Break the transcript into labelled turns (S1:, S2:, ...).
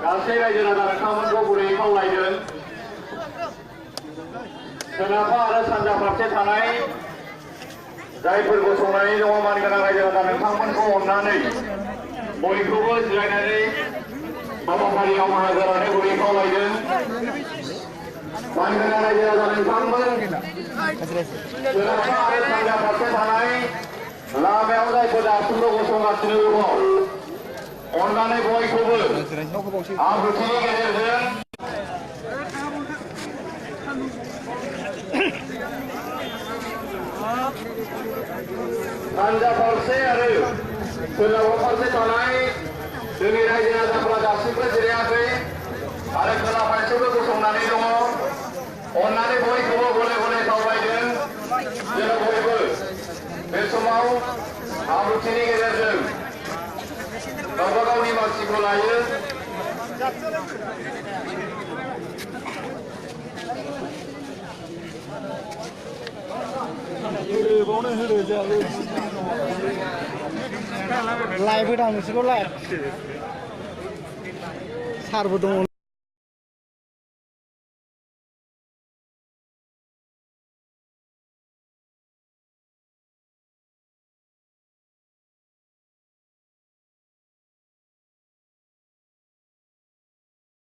S1: गासै रायजो राजा नोंथांमोनखौ गुरैयै खावलायदों सोनाब आरो सानजा फारसे थानाय जायफोर गसंनानै दङ मानगोनां रायजो राजा नोंथांमोनखौ अननानै बयखौबो जिरायनानै हाबाफारियाव बाहागो लानो गुरैयै खावलायदों मानगोनां रायजो राजा नोंथांमोन सोनाब आरो सानजा फारसे थानाय लामायाव जायफोर दासिमबो गसंगासिनो दङ अननानै बयखौबो आब्रुथिनि गेजेरजों सानजा फारसे आरो सोनाब फारसे थानाय जोंनि रायजो राजाफोरा दासिमबो जिरायाखै आरो खोला फारसेबो गसंनानै दङ अननानै बयखौबो गले गले खावलायदों जों बयबो बे समाव आब्रुथिनि गेजेरजों गावबा गावनि मासिखौ लायो
S2: लाइभ होदां नोंसोरखौ लाइभ सारबो दङ